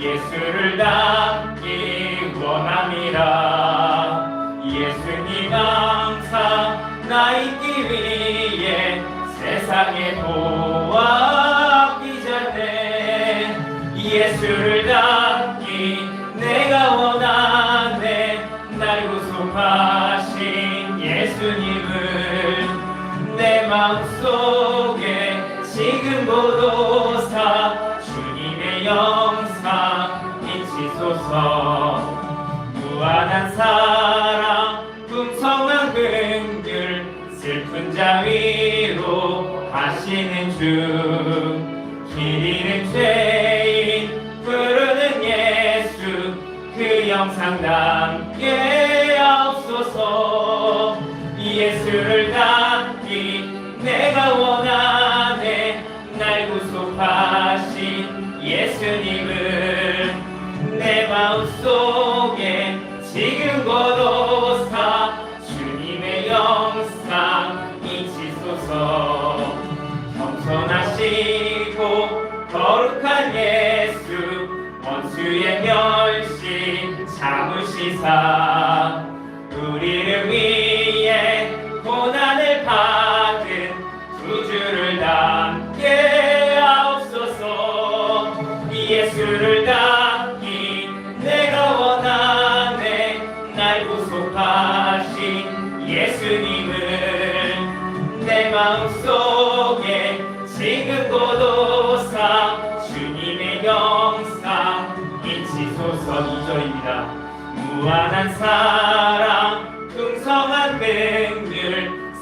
예수를 닮기 원함이라. 예수님 항상 나 있기 위해 세상에 도왔기 전에 예수를 닮기 내가 원하네. 날 구속하신 예수님을 내 마음속에 지금 보도사 주님의 영상 비치소서. 무한한 사랑 풍성한 긍휼 슬픈 자 위로 하시는 주. 길 잃은 죄인 부르는 예수 그 영상 담게 하옵소서. 예수를 닮기 내가 원하네. 날 구속하신 예수님을 내 마음속에 지금 거둬사 주님의 영상 잊히소서. 겸손하시고 거룩한 예수 원수의 멸시 참으시사 우리를 위해 고난을 받은 구주를 닮게 하옵소서. 예수를 닮기 내가 원하네. 날 구속하신 예수님을 내 마음속에 지금 고도사 주님의 영상 잊히소서. 2절입니다. 무한한 사랑 풍성한 긍휼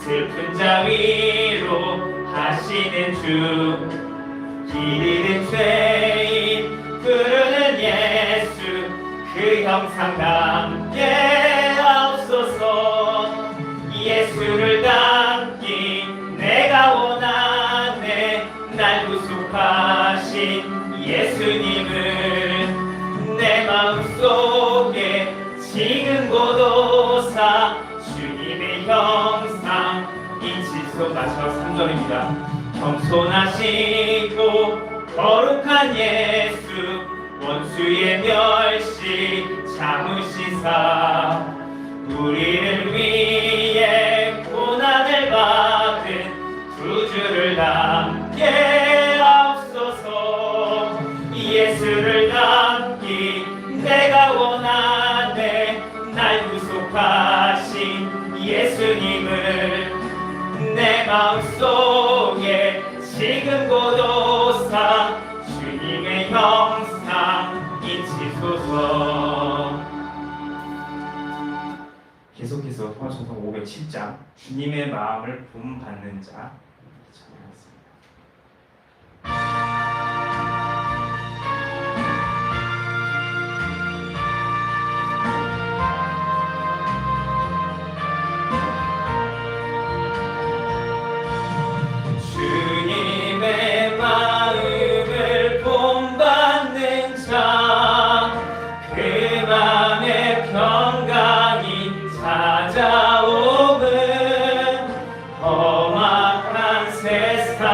슬픈 자 위로 하시는 주. 길 잃은 죄인 부르는 예수 그 형상 담게 하옵소서. 예수를 닮기 내가 원하네. 날 구속하신 예수님을 내 마음속에 지금 고도사 주님의 형상 잊히소서. 마지막 3절입니다. 겸손하시고 거룩한 예수 원수의 멸시 참으시사 우리를 위해 고난을 받은 구주를 닮게 하옵소서. 예수를 닮기 내가 원하네. 날 구속하신 예수님을 내 마음속에 지금 고도사 주님의 형상 잊히소서. 계속해서 통화천성 507장 주님의 마음을 본받는 자 찬양하겠습니다. 주님의 마음을 본받는 자 그 맘에 평강이 찾아오는 험악한 세상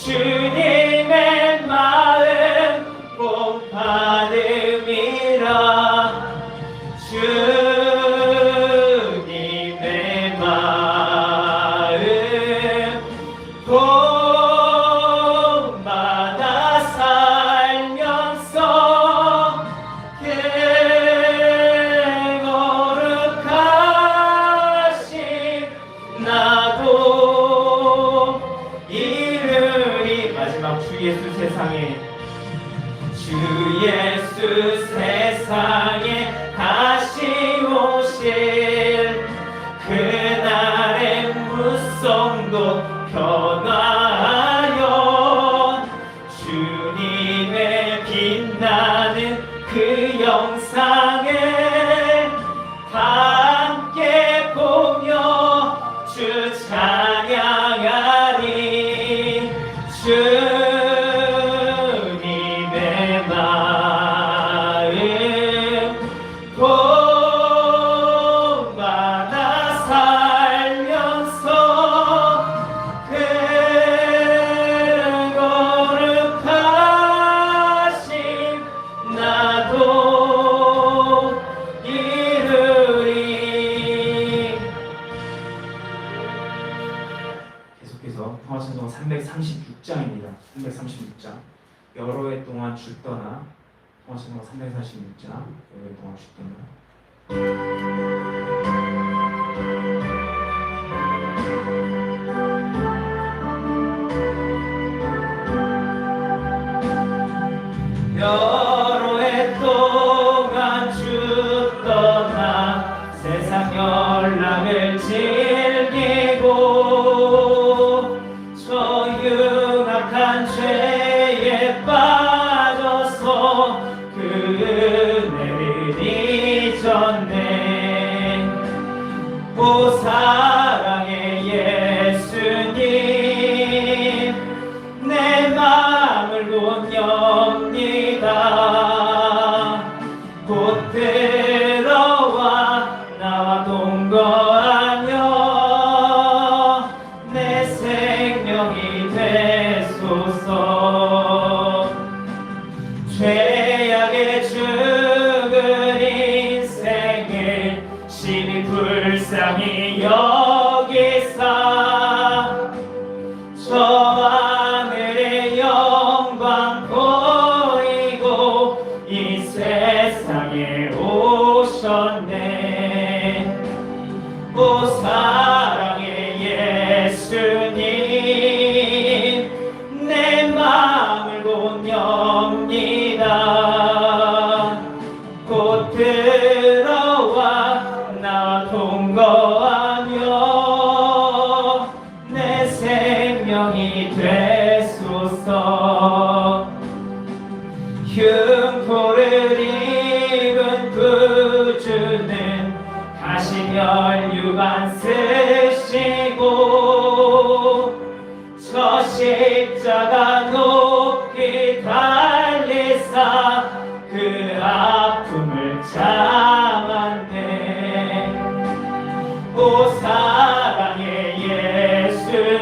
주님의 마음 본받음이라 주님의 마음 본받아 살면서 거룩하신 나도 이르리. 마지막 주 예수 세상에 다시 오실 그날의 무성도 변화하여 주님의 빛나는 그 영상을 함께 보며 주 찬양하리. 주님의 마음 본받아 살면서 그 거룩하신 나도 이르리. 계속해서 평화찬송 336장입니다. 336장. 여러 해 동안 주 떠나. 평화찬송 346장. 여러 해 동안 주 떠나. 여러 해 동안 주 떠나 세상 연락을 즐기고 저 흉악한 죄에 빠져서 그 은혜를 잊었네. 오 사랑의 예수님 내 마음을 곧 엽니다. 곧 들어와 나와 동거하며 내 생명이 되소서. 죄악에 죽은 인생을 심히 불쌍히 여기사 저 하늘의 영광 보이고 이 세상에 오셨네. 오 사랑의 예수님 내 마음을 곧 엽니다. 곧 들어와 나와 동거하며 내 생명이 되소서. 흉포를 입은 구주는 다시 멸육 안 쓰시고 저 십자가 높이 달리사 그 아픔을 참았네. 오 사랑의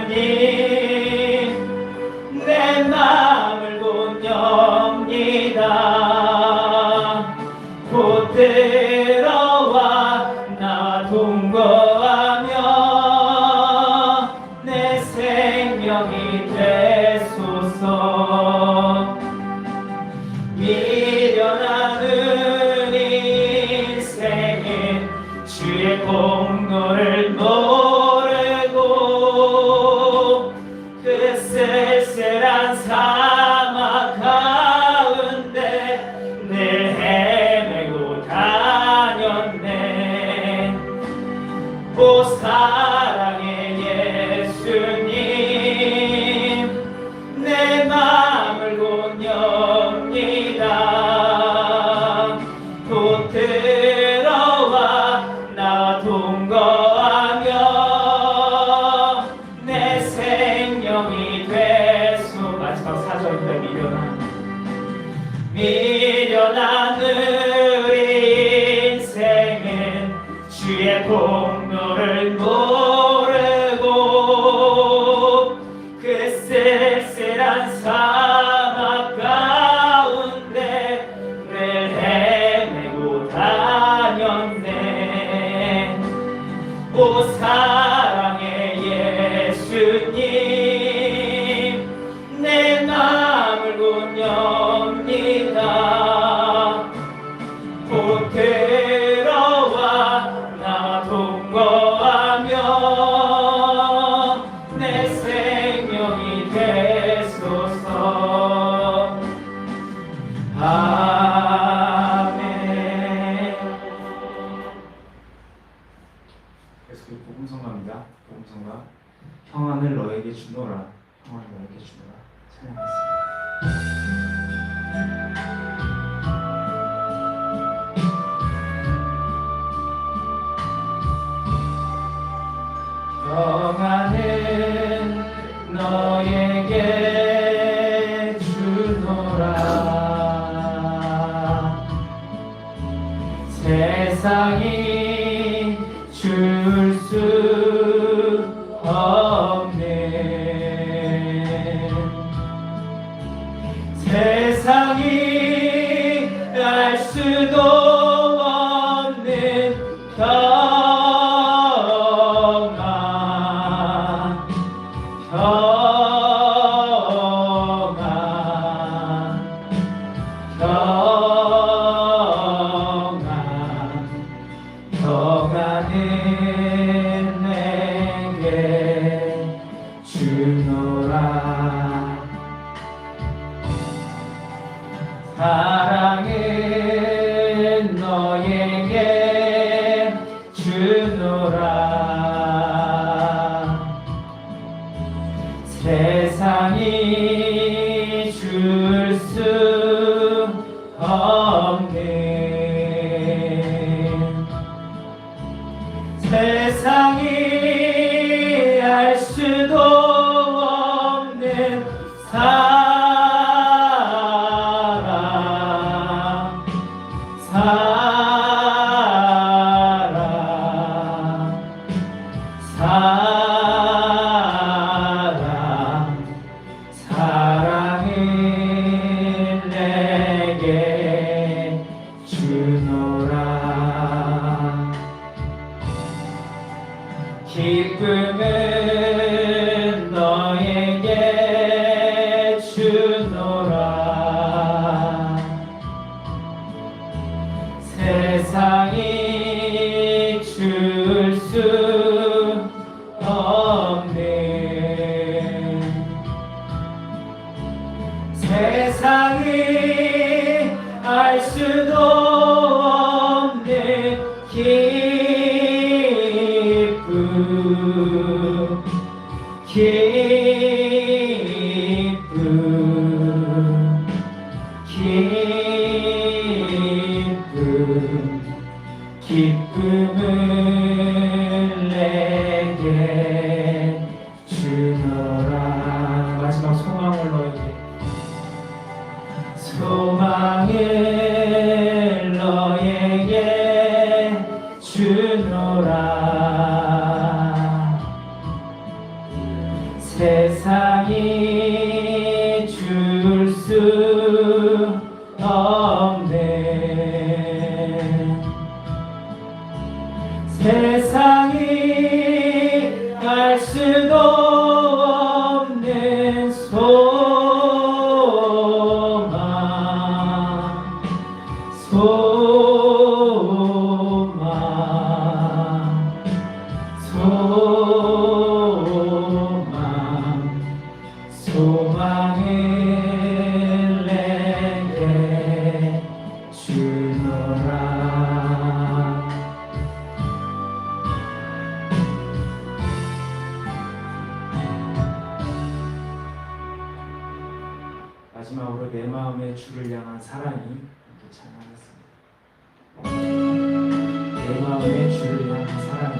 예수님 내 마음을 곧 엽니다. 곧 들어와 나 동거하며 내 생명이 되소서. 미련한 우리 인생은 주의 공로를 모르고 그 쓸쓸한 사막 가운데 늘 헤매고 다녔네. 오 사랑의 예수님 내 마음을 곧 엽니다. 곧 들어와 나 동거하며 내 생명이 되소. 마지막 4절입니다. 미련한 우리 인생은 주의 공로를 모르고 그 쓸쓸한 사막 가운데 늘 헤매고 다녔네. 오 사랑의 예수님, 내 마음을 곧 엽니다. 곧 들어와 나와 동거하며 내 생명이 되소서. 아멘. 계속 복음성가입니다. 복음성가. 평안을 너에게 주노라. 평안을 너에게 주노라. 찬양하겠습니다. 평안은 너에게 주노라. 세상이 줄 수 없는, 세상이 알 수도 없는 평안, 평안은 내게 주노라. 사랑은 너에게 주노라. 세상이 줄 수 없는, 세상이 알 수도 없는 사랑, 사랑, 사랑, 사랑을 내게 주노라. 기쁨은 너에게 주노라. 세상이 줄 수 없는, 세상이 알 수도 없는 기쁨, 기쁨, 기쁨, 기쁨을 내게 주노라. 마지막 소망을 너에게, 소망을 너에게 주노라. 세상이 줄 수 없는, 세상이 알 수도 없는 소망, 소망, 소망, 소망을 내게 주노라. 마지막으로 내 마음의 주를 향한 사랑이 이렇게 찬양하겠습니다. 내 마음의 주를 향한 사랑이.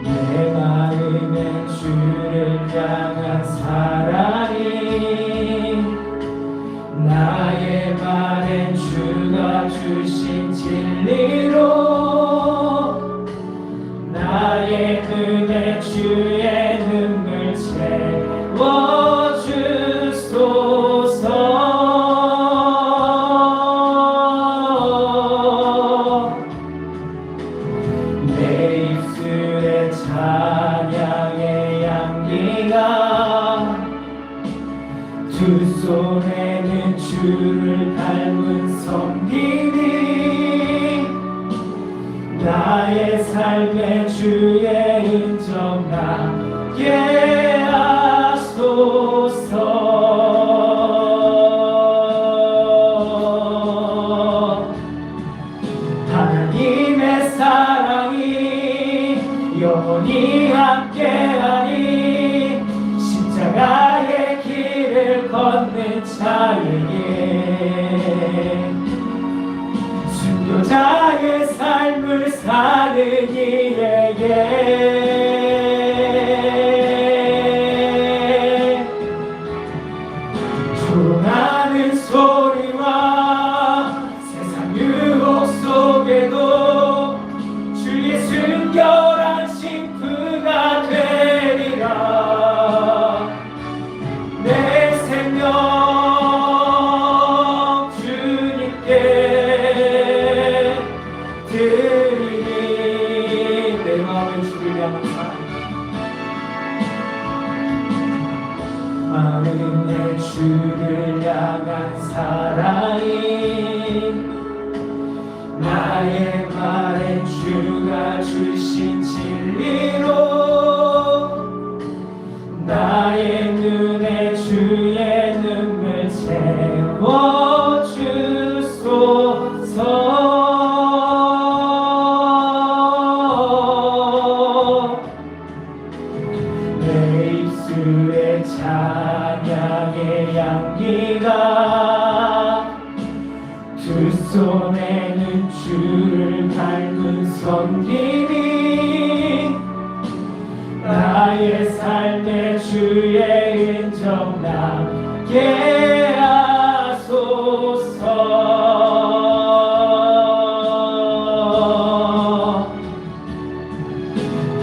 내 마음의 주를 향한 사랑이, 나의 말엔 주가 주신 진리로 나의 눈에 주의 눈물 채워주소서. 내 입술에 찬양의 향기가 두 손에는 주를 닮은 섬김이 나의 삶의 주의 은정 나게 하소서. 하나님의 사랑이 영원히 함께하니 십자가의 길을 걷는 자에게 순교자의 삶을 사는 이에게 조롱하는 소리와 세상 유혹 속에도 주의 순결한 신부가 되리라. 내 생명 주님께 드리니 내 마음의 주를 향한 사랑 마음의 주를 향한 사랑이 나의 말엔 주가 주신 진리로 나의 눈에 주의 눈물 채워주소서. 내 입술에 찬양의 향기가 두 손에는 주를 닮은 섬김이 나의 삶의 주의 은정 나게 하소서.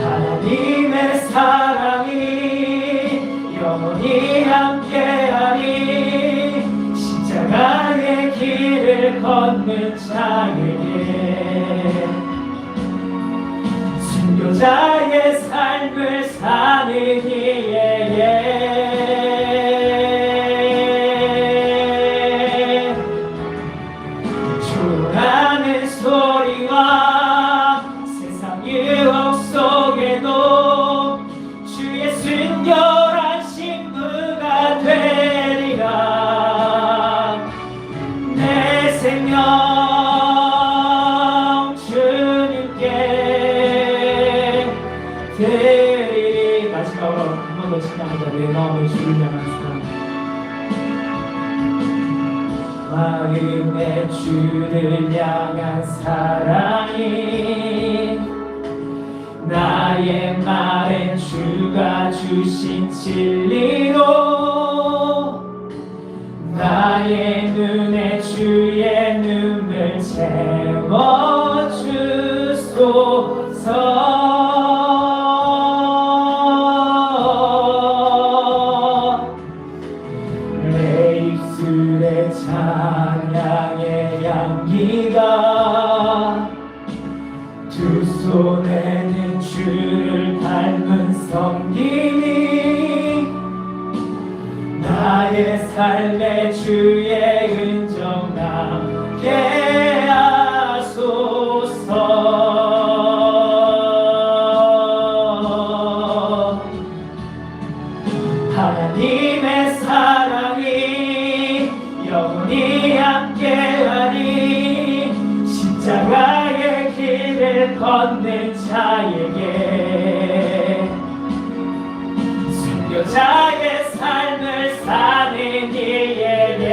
하나님의 사랑이 영원히 함께하니 십자가의 길을 걷는 자에게 순교자의 삶을 사는 이에게 조롱하는 소리와 세상 유혹 속에도 주의 순결한 신부가 되리라. 내 생명 주님께 드리리. 마지막으로 한 번 더 찬양하자. 내 마음의 주를 향한 사랑. 마음의 주를 향한 사랑이 나의 말엔 주가 주신 진리로 나의 눈에 주의 눈물 채워주소서. 내 입술에 찬양의 향기가 두 손에는 주를 닮은 섬김이 나의 삶의 주의 은정 나게 하소서. 하나님의 사랑이 영원히 함께하니 십자가의 길을 걷는 자에게 순교자의 삶을 사는 이에게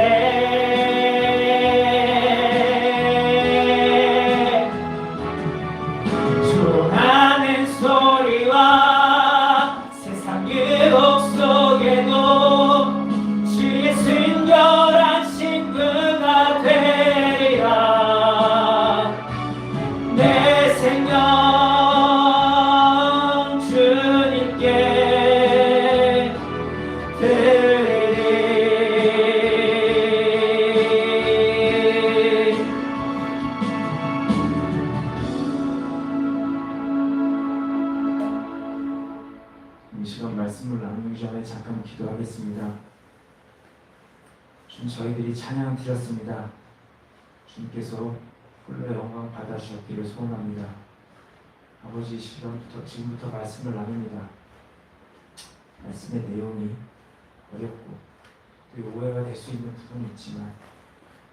조롱하는 소리와 세상 유혹 속에도 주의 순결한 신부가 되리라. 나누기 전에 잠깐 기도하겠습니다. 주님, 저희들이 찬양 드렸습니다. 주님께서 홀로 영광 받아주셨기를 소원합니다. 아버지, 지금부터 말씀을 나눕니다. 말씀의 내용이 어렵고 또 오해가 될 수 있는 부분이 있지만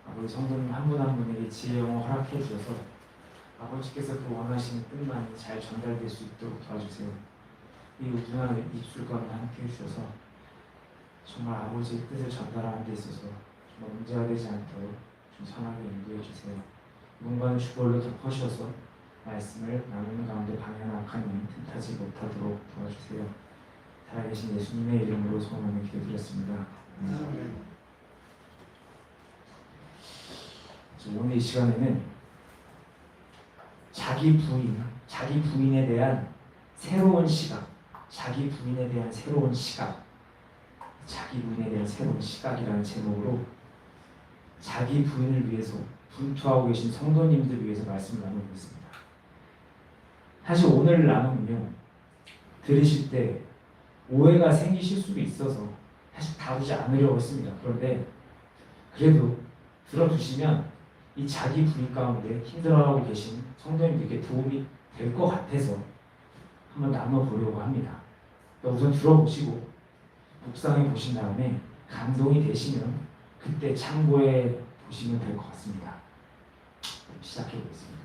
아버지, 성도님 한 분 한 분에게 지혜의 영을 허락해 주셔서 아버지께서 그 원하시는 뜻만이 잘 전달될 수 있도록 도와주세요. 이 우둔한 입술과 함께 해주셔서 정말 아버지의 뜻을 전달하는 데 있어서 정말 문제가 되지 않도록 좀 선하게 인도해 주세요. 문과는 주벌로 덮어주셔서 말씀을 나누는 가운데 방향 악한 영이 틈타지 못하도록 도와주세요. 살아계신 예수님의 이름으로 소원하며 기도드렸습니다. 오늘 이 시간에는 자기 부인에 대한 새로운 시각, 자기 부인에 대한 새로운 시각이라는 제목으로 자기 부인을 위해서 분투하고 계신 성도님들 위해서 말씀을 나누고 있습니다. 사실 오늘 나눔은요, 들으실 때 오해가 생기실 수도 있어서 사실 다루지 않으려고 했습니다. 그런데 그래도 들어주시면 이 자기 부인 가운데 힘들어하고 계신 성도님들께 도움이 될 것 같아서 한번 나눠보려고 합니다. 우선 들어보시고 묵상해 보신 다음에 감동이 되시면 그때 참고해 보시면 될 것 같습니다. 시작해 보겠습니다.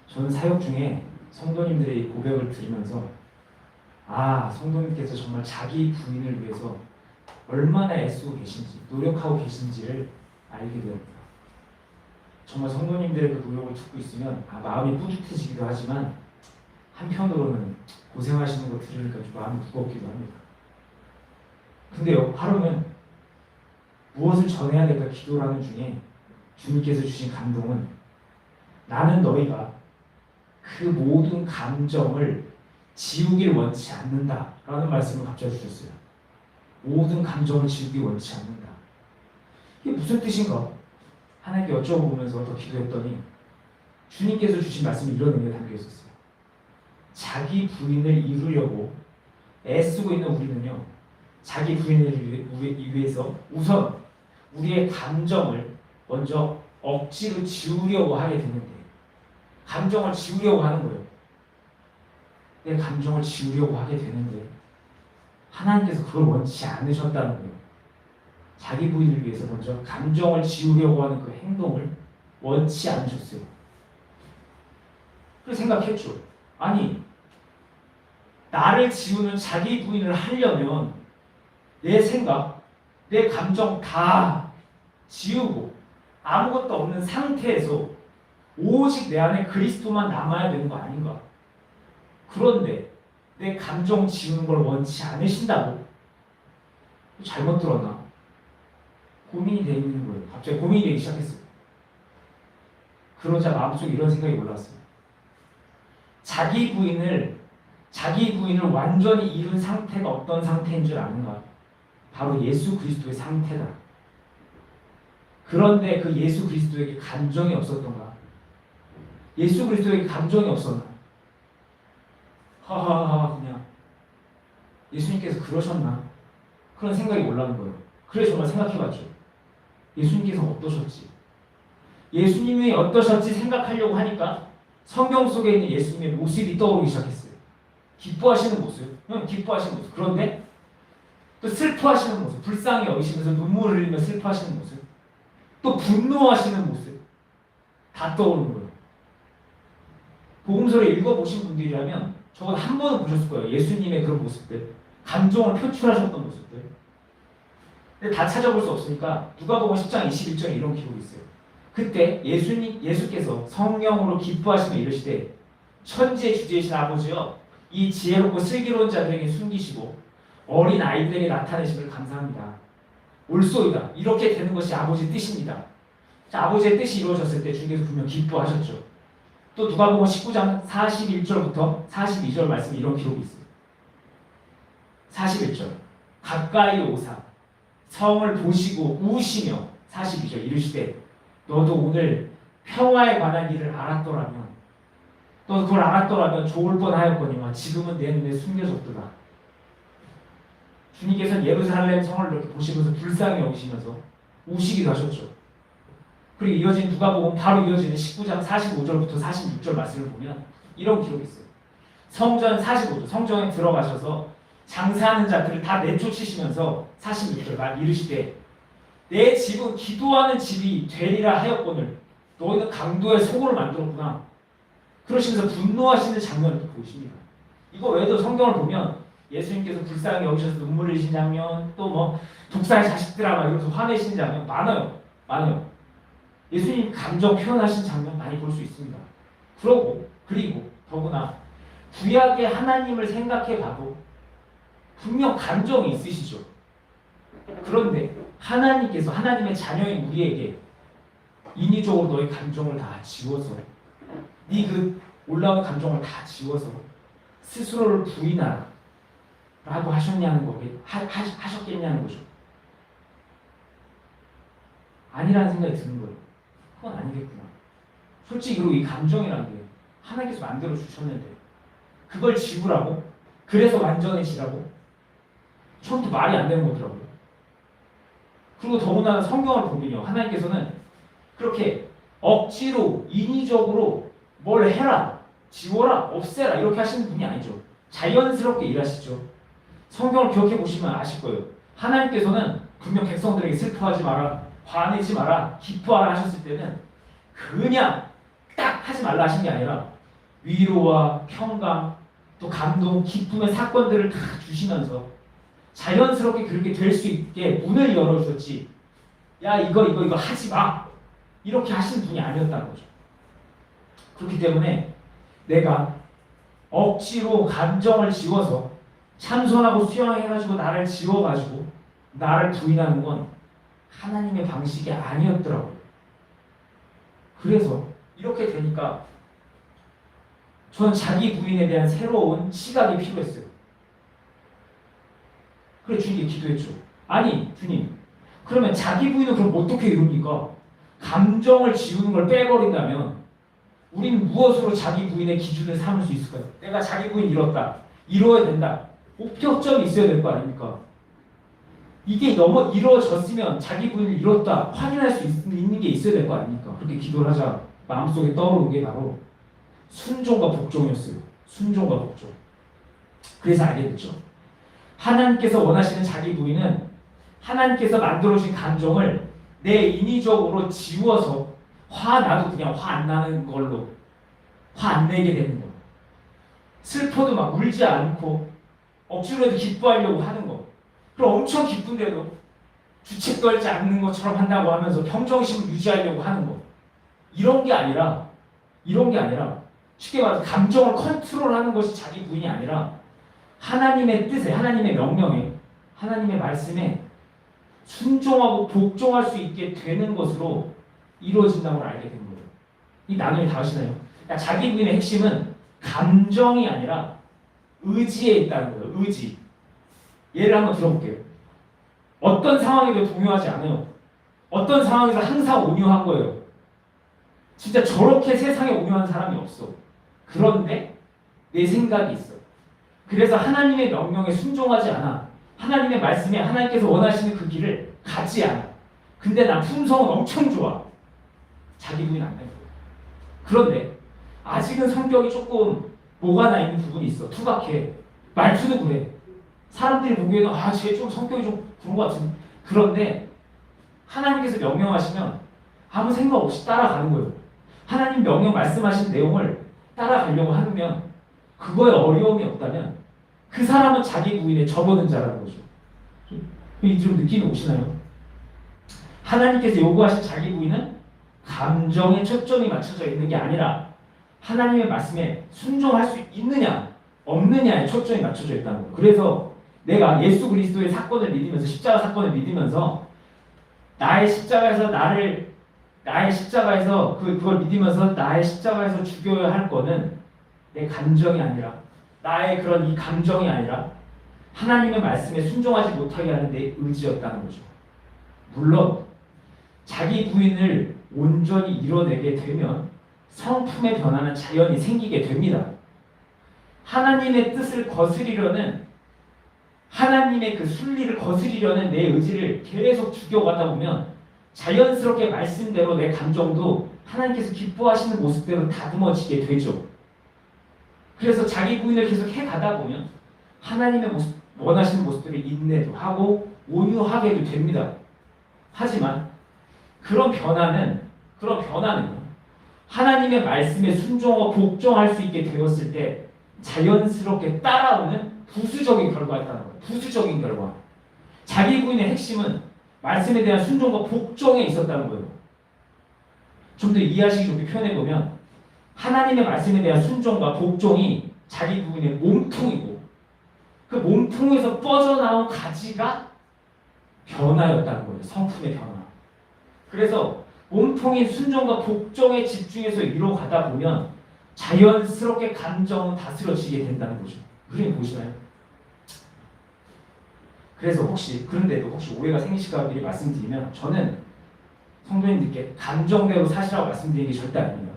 저는 사역 중에 성도님들의 이 고백을 들으면서 성도님께서 정말 자기 부인을 위해서 얼마나 애쓰고 계신지, 노력하고 계신지를 알게 되었습니다. 정말 성도님들의 그 노력을 듣고 있으면 마음이 뿌듯해지기도 하지만 한편으로는 고생하시는 거 들으니까 좀 마음이 무겁기도 합니다. 근데요, 하루는 무엇을 전해야 될까 기도를 하는 중에 주님께서 주신 감동은 나는 너희가 그 모든 감정을 지우길 원치 않는다 라는 말씀을 갑자기 주셨어요. 모든 감정을 지우길 원치 않는다. 이게 무슨 뜻인가? 하나님께 여쭤보면서 더 기도했더니 주님께서 주신 말씀이 이런 의미가 담겨 있었어요. 자기 부인을 이루려고 애쓰고 있는 우리는요, 자기 부인을 위해서 우선 우리의 감정을 먼저 억지로 지우려고 하게 되는데, 감정을 지우려고 하는 거예요. 내 감정을 지우려고 하게 되는데 하나님께서 그걸 원치 않으셨다는 거예요. 자기 부인을 위해서 먼저 감정을 지우려고 하는 그 행동을 원치 않으셨어요. 그래서 생각했죠. 아니, 나를 지우는 자기 부인을 하려면 내 생각, 내 감정 다 지우고 아무것도 없는 상태에서 오직 내 안에 그리스도만 남아야 되는 거 아닌가? 그런데 내 감정 지우는 걸 원치 않으신다고? 잘못 들었나? 고민이 되어 있는 거예요. 갑자기 고민이 되기 시작했어요. 그러자 마음속에 이런 생각이 올라왔어요. 자기 부인을 완전히 이룬 상태가 어떤 상태인 줄 아는가? 바로 예수 그리스도의 상태다. 그런데 그 예수 그리스도에게 감정이 없었던가? 예수 그리스도에게 감정이 없었나? 그냥 예수님께서 그러셨나? 그런 생각이 올라오는 거예요. 그래서 정말 생각해봤죠. 예수님께서 어떠셨지? 예수님이 어떠셨지 생각하려고 하니까 성경 속에 있는 예수님의 모습이 떠오르기 시작했어요. 기뻐하시는 모습, 기뻐하시는 모습. 그런데 또 슬퍼하시는 모습, 불쌍히 여기시면서 눈물을 흘리며 슬퍼하시는 모습, 또 분노하시는 모습, 다 떠오르는 거예요. 복음서를 읽어보신 분들이라면 적어도 한 번은 보셨을 거예요. 예수님의 그런 모습들, 감정을 표출하셨던 모습들. 근데 다 찾아볼 수 없으니까 누가복음 10장 21절에 이런 기록이 있어요. 그때 예수께서 성령으로 기뻐하시며 이르시되 천지의 주제이신 아버지여, 이 지혜롭고 슬기로운 자들에게 숨기시고 어린 아이들에게 나타내심을 감사합니다. 옳소이다. 이렇게 되는 것이 아버지의 뜻입니다. 자, 아버지의 뜻이 이루어졌을 때 주님께서 분명 기뻐하셨죠. 또 누가복음 19장 41절부터 42절 말씀에 이런 기록이 있어요. 41절 가까이 오사 성을 보시고 우시며 42절 이르시되 너도 오늘 평화에 관한 일을 알았더라면, 너 그걸 알았더라면 좋을 뻔하였거니와 지금은 내 눈에 숨겨졌도다. 주님께서는 예루살렘 성을 이렇게 보시면서 불쌍히 여기시면서 우시기도 하셨죠. 그리고 이어진 누가복음 바로 이어지는 19장 45절부터 46절 말씀을 보면 이런 기록이 있어요. 성전 45절 성전에 들어가셔서 장사하는 자들을 다 내쫓으시면서 46절 말 이르시되 내 집은 기도하는 집이 되리라 하였거늘 너희는 강도의 속을 만들었구나. 그러시면서 분노하시는 장면을 보십니다. 이거 외에도 성경을 보면 예수님께서 불쌍히 여기셔서 눈물 흘리신 장면, 또 뭐 독사의 자식들아 막 이러면서 화내시는 장면 많아요. 많아요. 예수님 감정 표현하신 장면 많이 볼 수 있습니다. 그리고 더구나 구약의 하나님을 생각해 봐도 분명 감정이 있으시죠. 그런데 하나님께서 하나님의 자녀인 우리에게 인위적으로 너의 감정을 다 지워서 네 그 올라온 감정을 다 지워서 스스로를 부인하라 라고 하셨냐는 하셨겠냐는 거죠. 아니라는 생각이 드는 거예요. 그건 아니겠구나. 솔직히 그리고 이 감정이라는 게 하나님께서 만들어 주셨는데 그걸 지우라고? 그래서 완전해지라고? 처음부터 말이 안 되는 거더라고요. 그리고 더구나 성경을 보면요. 하나님께서는 그렇게 억지로 인위적으로 뭘 해라, 지워라, 없애라 이렇게 하시는 분이 아니죠. 자연스럽게 일하시죠. 성경을 기억해 보시면 아실 거예요. 하나님께서는 분명 백성들에게 슬퍼하지 마라, 화내지 마라, 기뻐하라 하셨을 때는 그냥 딱 하지 말라 하신 게 아니라 위로와 평강, 또 감동, 기쁨의 사건들을 다 주시면서 자연스럽게 그렇게 될 수 있게 문을 열어주셨지. 야 이거 하지 마. 이렇게 하시는 분이 아니었다는 거죠. 그렇기 때문에 내가 억지로 감정을 지워서 참선하고 수양해가지고 나를 지워가지고 나를 부인하는 건 하나님의 방식이 아니었더라고요. 그래서 이렇게 되니까 저는 자기 부인에 대한 새로운 시각이 필요했어요. 그래 주님께 기도했죠. 아니 주님, 그러면 자기 부인은 그럼 어떻게 이룹니까? 감정을 지우는 걸 빼버린다면 우리는 무엇으로 자기 부인의 기준을 삼을 수 있을까요? 내가 자기 부인 잃었다. 이루어야 된다. 목표점이 있어야 될 거 아닙니까? 이게 너무 이루어졌으면 자기 부인을 잃었다. 확인할 수 있는 게 있어야 될 거 아닙니까? 그렇게 기도를 하자 마음속에 떠오르는 게 바로 순종과 복종이었어요. 순종과 복종. 그래서 알게 됐죠. 하나님께서 원하시는 자기 부인은 하나님께서 만들어주신 감정을 내 인위적으로 지워서 화나도 그냥 화 안 나는 걸로 화 안 내게 되는 거. 슬퍼도 막 울지 않고 억지로라도 기뻐하려고 하는 거. 그럼 엄청 기쁜데도 주책 떨지 않는 것처럼 한다고 하면서 평정심을 유지하려고 하는 거. 이런 게 아니라 쉽게 말해서 감정을 컨트롤하는 것이 자기 부인이 아니라 하나님의 뜻에, 하나님의 명령에, 하나님의 말씀에 순종하고 복종할 수 있게 되는 것으로 이루어진다고 알게 된 거예요. 이 나눔이 다 아시나요? 그러니까 자기 부인의 핵심은 감정이 아니라 의지에 있다는 거예요. 의지. 예를 한번 들어볼게요. 어떤 상황에도 동요하지 않아요. 어떤 상황에서 항상 온유한 거예요. 진짜 저렇게 세상에 온유한 사람이 없어. 그런데 내 생각이 있어. 그래서 하나님의 명령에 순종하지 않아. 하나님의 말씀에 하나님께서 원하시는 그 길을 가지 않아. 근데 난 품성은 엄청 좋아. 자기 부인 안 되는 거야. 그런데 아직은 성격이 조금 모가나 있는 부분이 있어. 투박해. 말투도 그래. 사람들이 보기에는 쟤 좀 성격이 좀 그런 것 같은데. 그런데 하나님께서 명령하시면 아무 생각 없이 따라가는 거예요. 하나님 명령 말씀하신 내용을 따라가려고 하면 그거에 어려움이 없다면 그 사람은 자기 부인에 접어든 자라는 거죠. 이 좀 느낌이 오시나요? 하나님께서 요구하신 자기 부인은 감정에 초점이 맞춰져 있는 게 아니라 하나님의 말씀에 순종할 수 있느냐 없느냐에 초점이 맞춰져 있다는 거예요. 그래서 내가 예수 그리스도의 사건을 믿으면서 십자가 사건을 믿으면서 나의 십자가에서 그걸 믿으면서 나의 십자가에서 죽여야 할 거는 내 감정이 아니라 나의 그런 이 감정이 아니라 하나님의 말씀에 순종하지 못하게 하는 내 의지였다는 거죠. 물론 자기 부인을 온전히 이뤄내게 되면 성품의 변화는 자연히 생기게 됩니다. 하나님의 뜻을 거스리려는 하나님의 그 순리를 거스리려는 내 의지를 계속 죽여가다 보면 자연스럽게 말씀대로 내 감정도 하나님께서 기뻐하시는 모습대로 다듬어지게 되죠. 그래서 자기 부인을 계속 해가다 보면 하나님의 모습, 원하시는 모습들을 인내도 하고 온유하게도 됩니다. 하지만 그런 변화는 하나님의 말씀에 순종하고 복종할 수 있게 되었을 때 자연스럽게 따라오는 부수적인 결과였다는 거예요. 부수적인 결과. 자기 부인의 핵심은 말씀에 대한 순종과 복종에 있었다는 거예요. 좀 더 이해하시기 좋게 표현해보면 하나님의 말씀에 대한 순종과 복종이 자기 부인의 몸통이고 그 몸통에서 뻗어나온 가지가 변화였다는 거예요. 성품의 변화. 그래서 몸통인 순종과 복종에 집중해서 이뤄가다 보면 자연스럽게 감정은 다스려지게 된다는 거죠. 그림 보시나요? 그래서 그런데도 혹시 오해가 생기실까 미리 말씀드리면 저는 성도님들께 감정대로 사시라고 말씀드리는 게 절대 아닙니다.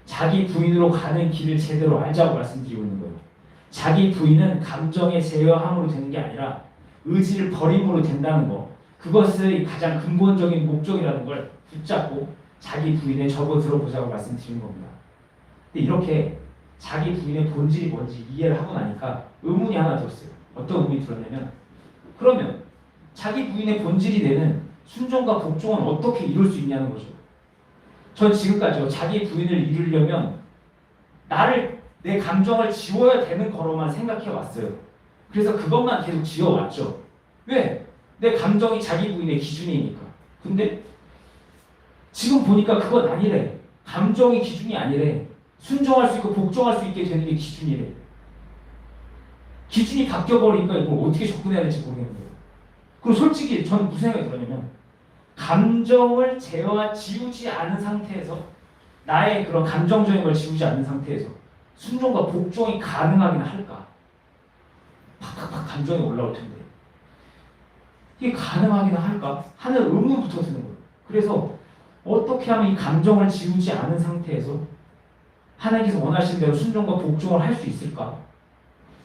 자기 부인으로 가는 길을 제대로 알자고 말씀드리고 있는 거예요. 자기 부인은 감정의 제어함으로 되는 게 아니라 의지를 버림으로 된다는 거. 그것을 가장 근본적인 목적이라는 걸 붙잡고 자기 부인에 접어들어 보자고 말씀드리는 겁니다. 근데 이렇게 자기 부인의 본질이 뭔지 이해를 하고 나니까 의문이 하나 들었어요. 어떤 의문이 들었냐면 그러면 자기 부인의 본질이 되는 순종과 복종은 어떻게 이룰 수 있냐는 거죠. 전 지금까지요. 자기 부인을 이루려면 내 감정을 지워야 되는 거로만 생각해 왔어요. 그래서 그것만 계속 지어왔죠. 왜? 내 감정이 자기 부인의 기준이니까. 근데 지금 보니까 그건 아니래. 감정이 기준이 아니래. 순종할 수 있고 복종할 수 있게 되는 게 기준이래. 기준이 바뀌어버리니까 이걸 어떻게 접근해야 될지 모르겠는 거예요. 그리고 솔직히 저는 무슨 생각이 들었냐면 감정을 지우지 않은 상태에서 나의 그런 감정적인 걸 지우지 않는 상태에서 순종과 복종이 가능하긴 할까? 팍팍팍 감정이 올라올 텐데 이게 가능하긴 할까? 하는 의문부터 드는 거예요. 그래서 어떻게 하면 이 감정을 지우지 않은 상태에서 하나님께서 원하시는 대로 순종과 복종을 할 수 있을까?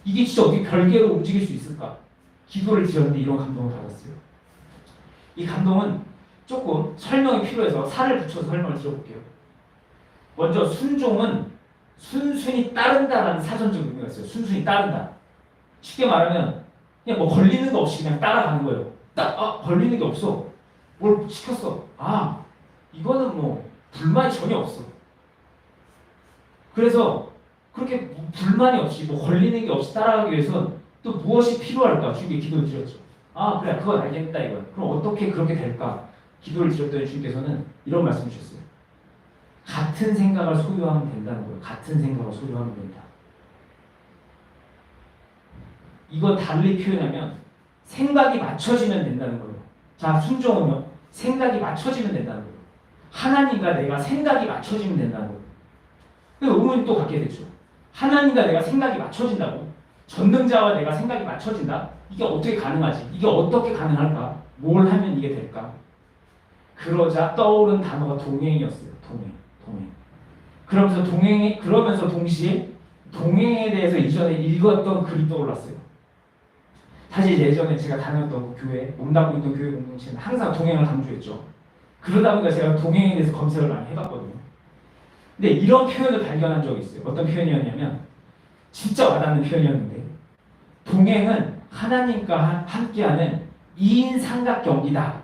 이게 진짜 어떻게 별개로 움직일 수 있을까? 기도를 드렸는데 이런 감동을 받았어요. 이 감동은 조금 설명이 필요해서 살을 붙여서 설명을 드려볼게요. 먼저 순종은 순순히 따른다라는 사전적 의미가 있어요. 순순히 따른다. 쉽게 말하면 그냥 뭐 걸리는 거 없이 그냥 따라가는 거예요. 걸리는 게 없어. 뭘 시켰어. 이거는 뭐 불만이 전혀 없어. 그래서 그렇게 불만이 없이 뭐 걸리는 게 없이 따라가기 위해서는 또 무엇이 필요할까? 주님께 기도를 드렸죠. 그래 그건 알겠다 이거야. 그럼 어떻게 그렇게 될까? 기도를 드렸더니 주님께서는 이런 말씀을 주셨어요. 같은 생각을 소유하면 된다는 거예요. 같은 생각을 소유하면 된다. 이거 달리 표현하면 생각이 맞춰지면 된다는 거예요. 자, 순종은요. 생각이 맞춰지면 된다는 거예요. 하나님과 내가 생각이 맞춰지면 된다는 거예요. 그래서 의문이 또 갖게 되죠. 하나님과 내가 생각이 맞춰진다고? 전능자와 내가 생각이 맞춰진다? 이게 어떻게 가능하지? 이게 어떻게 가능할까? 뭘 하면 이게 될까? 그러자 떠오른 단어가 동행이었어요. 동행. 그러면서 동시에 동행에 대해서 이전에 읽었던 글이 떠올랐어요. 사실 예전에 제가 다녔던 그 교회, 몸담고 있던 교회 공동체는 항상 동행을 강조했죠. 그러다 보니까 제가 동행에 대해서 검색을 많이 해봤거든요. 근데 이런 표현을 발견한 적이 있어요. 어떤 표현이었냐면 진짜 와닿는 표현이었는데 동행은 하나님과 함께하는 2인 삼각경기다.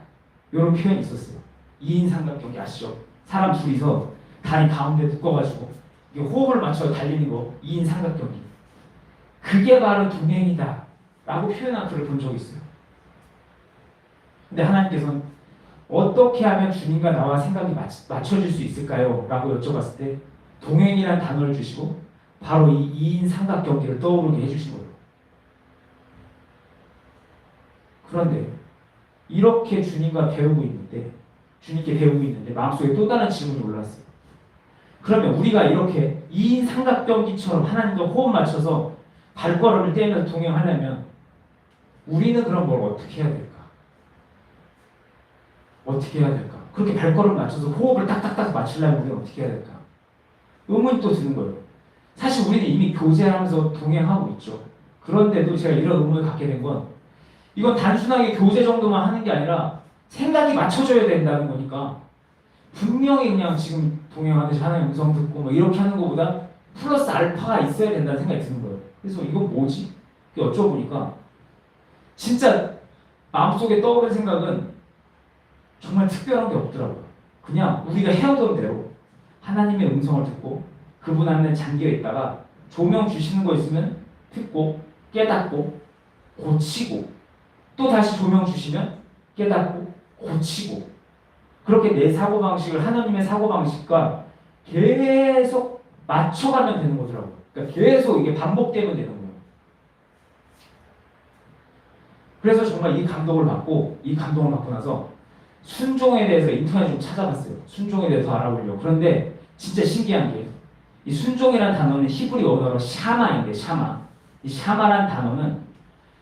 이런 표현이 있었어요. 2인 삼각경기 아시죠? 사람 둘이서 다리 가운데 묶어가지고 호흡을 맞춰 달리는 거 2인 삼각경기. 그게 바로 동행이다 라고 표현한 글을 본 적이 있어요. 근데 하나님께서는 어떻게 하면 주님과 나와 생각이 맞춰질 수 있을까요? 라고 여쭤봤을 때 동행이라는 단어를 주시고 바로 이 2인 삼각경기를 떠오르게 해주신 거예요. 그런데 이렇게 주님께 배우고 있는데 마음속에 또 다른 질문이 올랐어요. 그러면 우리가 이렇게 2인 삼각경기처럼 하나님과 호흡 맞춰서 발걸음을 떼면서 동행하려면 우리는 그럼 뭘 어떻게 해야 될까? 어떻게 해야 될까? 그렇게 발걸음 맞춰서 호흡을 딱딱딱 맞추려면 우리는 어떻게 해야 될까? 의문이 또 드는 거예요. 사실 우리는 이미 교제하면서 동행하고 있죠. 그런데도 제가 이런 의문을 갖게 된 건 이건 단순하게 교제 정도만 하는 게 아니라 생각이 맞춰져야 된다는 거니까 분명히 그냥 지금 동행하듯이 하나님 음성 듣고 뭐 이렇게 하는 것보다 플러스 알파가 있어야 된다는 생각이 드는 거예요. 그래서 이건 뭐지? 여쭤보니까 진짜 마음속에 떠오른 생각은 정말 특별한 게 없더라고요. 그냥 우리가 해오던 대로 하나님의 음성을 듣고 그분 안에 잠겨 있다가 조명 주시는 거 있으면 듣고 깨닫고 고치고 또 다시 조명 주시면 깨닫고 고치고 그렇게 내 사고방식을 하나님의 사고방식과 계속 맞춰가면 되는 거더라고요. 그러니까 계속 이게 반복되면 되는 거예요. 그래서 정말 이 감동을 받고 나서 순종에 대해서 인터넷 좀 찾아봤어요. 순종에 대해서 알아보려고. 그런데 진짜 신기한 게 이 순종이라는 단어는 히브리 언어로 샤마인데 샤마. 이 샤마라는 단어는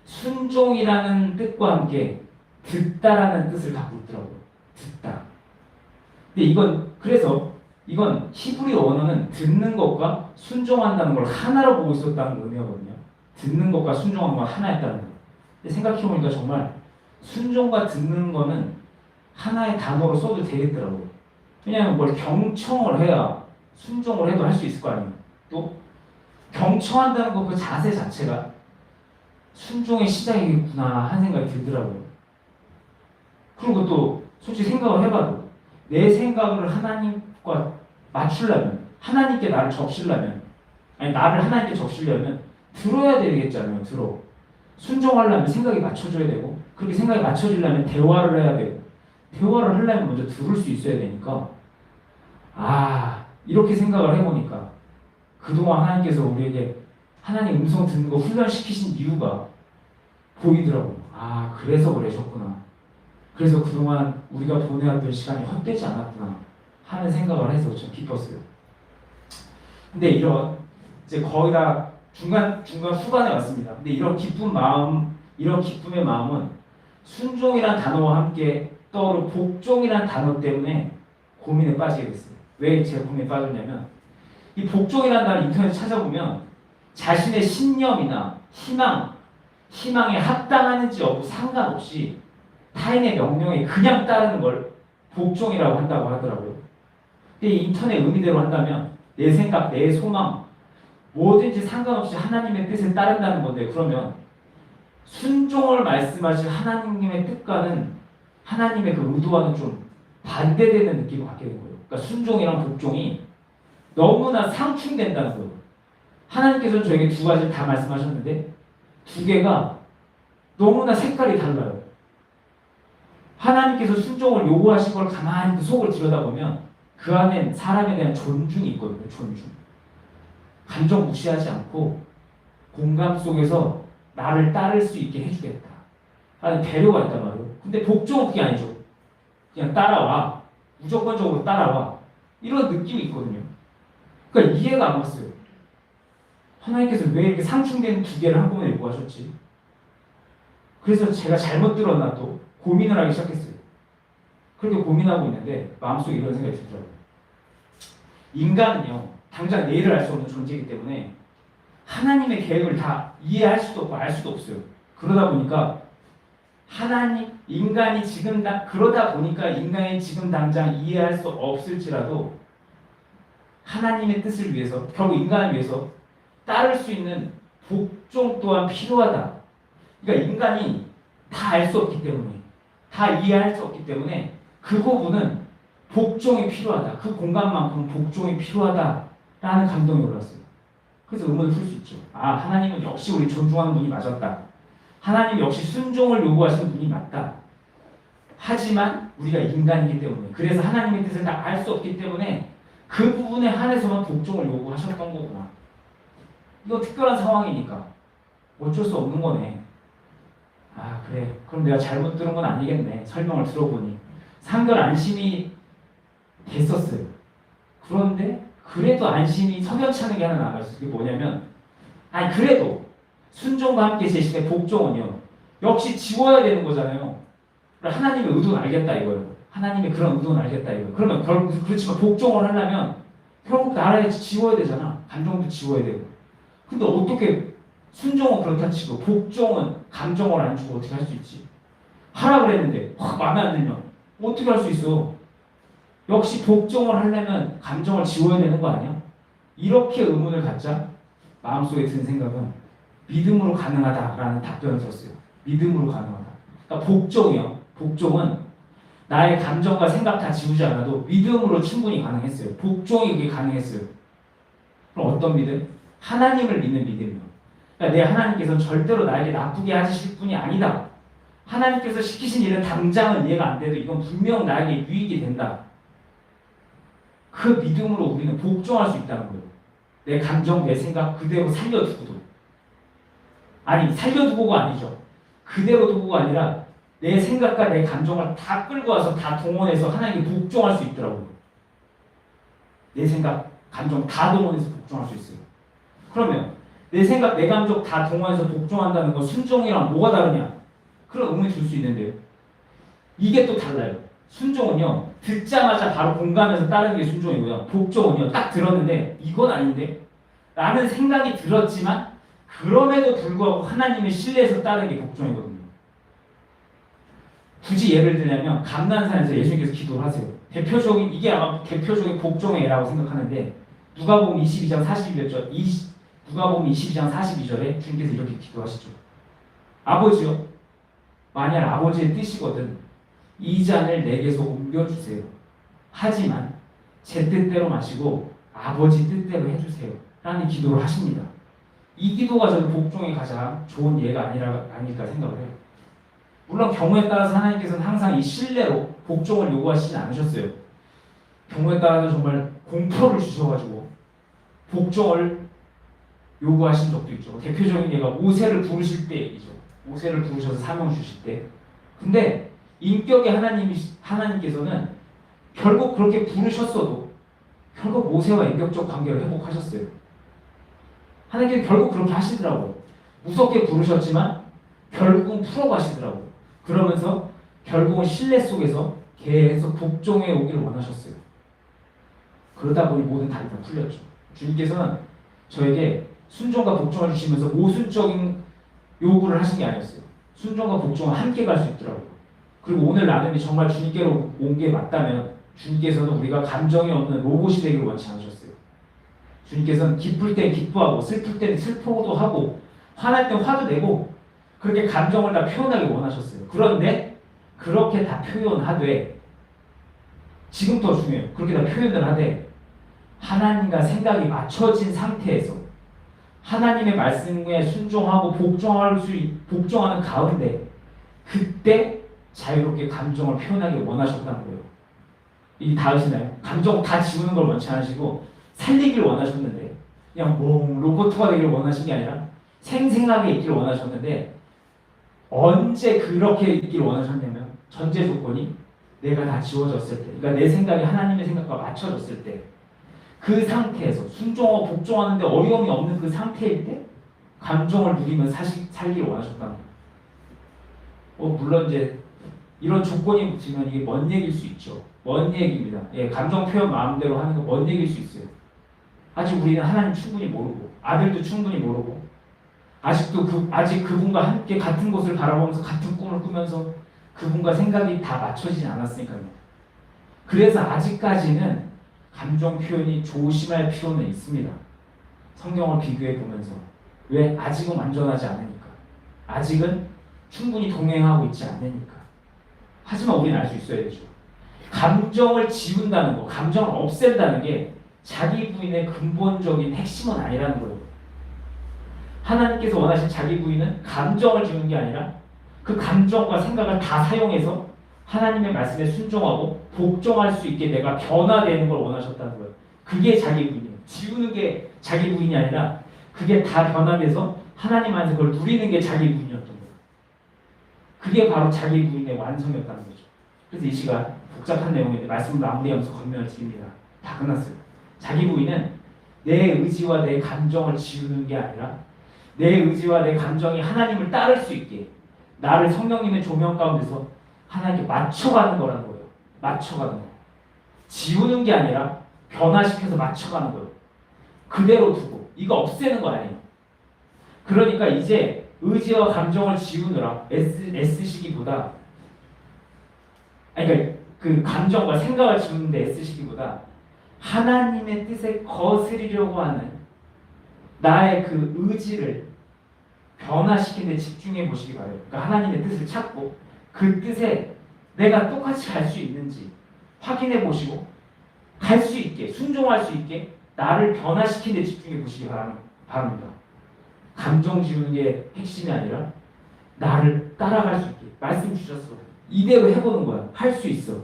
순종이라는 뜻과 함께 듣다라는 뜻을 갖고 있더라고요. 듣다. 근데 이건 히브리 언어는 듣는 것과 순종한다는 걸 하나로 보고 있었다는 의미거든요. 듣는 것과 순종하는 건 하나였다는 거. 근데 생각해보니까 정말 순종과 듣는 거는 하나의 단어로 써도 되겠더라고요. 왜냐하면 뭘 경청을 해야 순종을 해도 할 수 있을 거 아니에요. 또 경청한다는 거 그 자세 자체가 순종의 시작이겠구나 하는 생각이 들더라고요. 그리고 또 솔직히 생각을 해봐도 내 생각을 하나님과 맞추려면 하나님께 나를 적시려면 아니 나를 하나님께 적시려면 들어야 되겠잖아요. 순종하려면 생각이 맞춰져야 되고 그렇게 생각이 맞춰지려면 대화를 해야 되고 대화를 하려면 먼저 들을 수 있어야 되니까 이렇게 생각을 해보니까 그동안 하나님께서 우리에게 하나님 음성 듣는 거 훈련시키신 이유가 보이더라고요. 그래서 그러셨구나. 그래서 그동안 우리가 보내왔던 시간이 헛되지 않았구나 하는 생각을 해서 좀 기뻤어요. 근데 이제 거의 다 중간 후반에 왔습니다. 근데 이런 기쁨의 마음은 순종이란 단어와 함께 떠오른 복종이란 단어 때문에 고민에 빠지게 됐어요. 왜 제가 고민에 빠졌냐면 이 복종이라는 단어 인터넷에 찾아보면 자신의 신념이나 희망에 합당하는지 여부 상관없이 타인의 명령에 그냥 따르는 걸 복종이라고 한다고 하더라고요. 근데 이 인터넷 의미대로 한다면 내 생각, 내 소망 뭐든지 상관없이 하나님의 뜻에 따른다는 건데 그러면 순종을 말씀하신 하나님의 뜻과는 하나님의 그 의도와는 좀 반대되는 느낌을 갖게 된 거예요. 그러니까 순종이랑 복종이 너무나 상충된다는 거예요. 하나님께서는 저에게 두 가지를 다 말씀하셨는데 두 개가 너무나 색깔이 달라요. 하나님께서 순종을 요구하신 걸 가만히 그 속을 들여다보면 그 안엔 사람에 대한 존중이 있거든요. 존중. 감정 무시하지 않고 공감 속에서 나를 따를 수 있게 해주겠다 하는 배려가 있단 말이에요. 근데 복종은 그게 아니죠. 그냥 따라와. 무조건적으로 따라와. 이런 느낌이 있거든요. 그러니까 이해가 안 갔어요. 하나님께서 왜 이렇게 상충된 두 개를 한꺼번에 요구하셨지? 그래서 제가 잘못 들었나 또 고민을 하기 시작했어요. 그렇게 고민하고 있는데 마음속에 이런 생각이 들더라고요. 인간은요, 당장 내일을 알 수 없는 존재이기 때문에 하나님의 계획을 다 이해할 수도 없고 알 수도 없어요. 그러다 보니까 인간이 지금 당장 이해할 수 없을지라도 하나님의 뜻을 위해서, 결국 인간을 위해서 따를 수 있는 복종 또한 필요하다. 그러니까 인간이 다 알 수 없기 때문에, 다 이해할 수 없기 때문에 그 부분은 복종이 필요하다. 그 공간만큼 복종이 필요하다라는 감동이 올랐어요. 그래서 의문을 풀 수 있죠. 하나님은 역시 우리 존중하는 분이 맞았다. 하나님 역시 순종을 요구하시는 분이 맞다. 하지만 우리가 인간이기 때문에, 그래서 하나님의 뜻을 다 알 수 없기 때문에 그 부분에 한해서만 복종을 요구하셨던 거구나. 이거 특별한 상황이니까 어쩔 수 없는 거네. 그래. 그럼 내가 잘못 들은 건 아니겠네. 설명을 들어보니. 상결 안심이 됐었어요. 그런데 그래도 안심이 석연치 않은 게 하나 남아있어요. 그게 뭐냐면 그래도 순종과 함께 제시된 복종은요. 역시 지워야 되는 거잖아요. 하나님의 의도는 알겠다 이거예요. 하나님의 그런 의도는 알겠다 이거예요. 그러면 그렇지만 복종을 하려면 결국 나라에 지워야 되잖아. 감정도 지워야 되고. 근데 어떻게 순종은 그렇다 치고 복종은 감정을 안 주고 어떻게 할 수 있지? 하라 그랬는데 마음에 안 들면 어떻게 할 수 있어? 역시 복종을 하려면 감정을 지워야 되는 거 아니야? 이렇게 의문을 갖자 마음속에 든 생각은 믿음으로 가능하다라는 답변을 썼어요. 믿음으로 가능하다. 그러니까 복종이요. 복종은 나의 감정과 생각 다 지우지 않아도 믿음으로 충분히 가능했어요. 복종이 그게 가능했어요. 그럼 어떤 믿음? 하나님을 믿는 믿음이요. 그러니까 내 하나님께서는 절대로 나에게 나쁘게 하실 분이 아니다. 하나님께서 시키신 일은 당장은 이해가 안 돼도 이건 분명 나에게 유익이 된다. 그 믿음으로 우리는 복종할 수 있다는 거예요. 내 감정, 내 생각 그대로 살려두고도. 아니, 살려두고가 아니죠. 그대로 두고가 아니라 내 생각과 내 감정을 다 끌고 와서 다 동원해서 하나님께 복종할 수 있더라고요. 내 생각, 감정 다 동원해서 복종할 수 있어요. 그러면 내 생각, 내 감정 다 동원해서 복종한다는 건 순종이랑 뭐가 다르냐? 그런 의문이 들 수 있는데요. 이게 또 달라요. 순종은요, 듣자마자 바로 공감해서 따르는 게 순종이고요. 복종은요, 딱 들었는데 이건 아닌데? 라는 생각이 들었지만 그럼에도 불구하고 하나님을 신뢰해서 따르는 게 복종이거든요. 굳이 예를 들자면 감난산에서 예수님께서 기도를 하세요. 이게 아마 대표적인 복종의 예라고 생각하는데 누가복음 22장 42절, 누가복음 22장 42절에 주님께서 이렇게 기도하시죠. 아버지요, 만약 아버지의 뜻이거든 이 잔을 내게서 옮겨주세요. 하지만 제 뜻대로 마시고 아버지 뜻대로 해주세요. 라는 기도를 하십니다. 이 기도가 저는 복종의 가장 좋은 예가 아닐까 생각을 해요. 물론 경우에 따라서 하나님께서는 항상 이 신뢰로 복종을 요구하시진 않으셨어요. 경우에 따라서 정말 공포를 주셔가지고 복종을 요구하신 적도 있죠. 대표적인 예가 모세를 부르실 때 얘기죠. 모세를 부르셔서 사명 주실 때. 근데 인격의 하나님께서는 결국 그렇게 부르셨어도 결국 모세와 인격적 관계를 회복하셨어요. 하나님께서 결국 그렇게 하시더라고요. 무섭게 부르셨지만 결국은 풀어가시더라고요. 그러면서 결국은 신뢰 속에서 계속 복종해 오기를 원하셨어요. 그러다 보니 모든 다리가 풀렸죠. 주님께서는 저에게 순종과 복종을 주시면서 모순적인 요구를 하신 게 아니었어요. 순종과 복종은 함께 갈 수 있더라고요. 그리고 오늘 나눔이 정말 주님께로 온 게 맞다면 주님께서는 우리가 감정이 없는 로봇이 되기를 원치 않으셨어요. 주님께서는 기쁠 때 기뻐하고 슬플 때 슬퍼도 하고 화날 때 화도 내고 그렇게 감정을 다 표현하기 원하셨어요. 그런데 그렇게 다 표현하되 지금 더 중요해요. 그렇게 다 표현을 하되 하나님과 생각이 맞춰진 상태에서 하나님의 말씀에 순종하고 복종하는 가운데 그때 자유롭게 감정을 표현하기 원하셨다는 거예요. 이 닿으시나요? 감정 다 지우는 걸 원치 않으시고 살리기를 원하셨는데 그냥 로봇가 되기를 원하신 게 아니라 생생하게 있기를 원하셨는데 언제 그렇게 있기를 원하셨냐면 전제 조건이 내가 다 지워졌을 때, 그러니까 내 생각이 하나님의 생각과 맞춰졌을 때, 그 상태에서 순종하고 복종하는데 어려움이 없는 그 상태일 때 감정을 누리면 살기를 원하셨다는 거예요. 물론 이제 이런 조건이 붙으면 이게 먼 얘기일 수 있죠. 먼 얘기입니다. 예, 감정 표현 마음대로 하는 거 먼 얘기일 수 있어요. 아직 우리는 하나님 충분히 모르고 아들도 충분히 모르고 아직 그분과 함께 같은 곳을 바라보면서 같은 꿈을 꾸면서 그분과 생각이 다 맞춰지지 않았으니까요. 그래서 아직까지는 감정 표현이 조심할 필요는 있습니다. 성경을 비교해 보면서 왜? 아직은 완전하지 않으니까. 아직은 충분히 동행하고 있지 않으니까. 하지만 우리는 알 수 있어야죠. 감정을 지운다는 거, 감정을 없앤다는 게 자기 부인의 근본적인 핵심은 아니라는 거예요. 하나님께서 원하신 자기 부인은 감정을 지우는 게 아니라 그 감정과 생각을 다 사용해서 하나님의 말씀에 순종하고 복종할 수 있게 내가 변화되는 걸 원하셨다는 거예요. 그게 자기 부인이에요. 지우는 게 자기 부인이 아니라 그게 다 변화돼서 하나님 안에서 그걸 누리는 게 자기 부인이었던 거예요. 그게 바로 자기 부인의 완성이었다는 거죠. 그래서 이 시간 복잡한 내용인데 말씀을 마무리하면서 권면을 드립니다. 다 끝났어요. 자기 부인은 내 의지와 내 감정을 지우는 게 아니라 내 의지와 내 감정이 하나님을 따를 수 있게 나를 성령님의 조명 가운데서 하나님께 맞춰가는 거라는 거예요. 맞춰가는 거. 지우는 게 아니라 변화시켜서 맞춰가는 거예요. 그대로 두고 이거 없애는 거 아니에요. 그러니까 이제 의지와 감정을 지우느라 애쓰시기보다, 아니 그러니까 그 감정과 생각을 지우는데 애쓰시기보다 하나님의 뜻에 거스리려고 하는 나의 그 의지를 변화시키는 데 집중해 보시기 바래요. 그러니까 하나님의 뜻을 찾고 그 뜻에 내가 똑같이 갈 수 있는지 확인해 보시고 갈 수 있게, 순종할 수 있게 나를 변화시키는 데 집중해 보시기 바랍니다. 감정 지우는 게 핵심이 아니라 나를 따라갈 수 있게. 말씀 주셨어. 이대로 해보는 거야. 할 수 있어.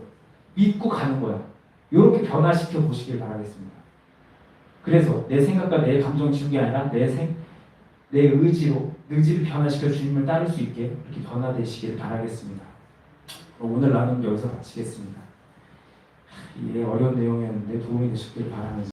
믿고 가는 거야. 이렇게 변화시켜 보시길 바라겠습니다. 그래서 내 생각과 내 감정 지우는 게 아니라 내 의지를 변화시켜 주님을 따를 수 있게 이렇게 변화되시길 바라겠습니다. 오늘 나눈 여기서 마치겠습니다. 이 어려운 내용이었는데 도움이 되셨길 바라면서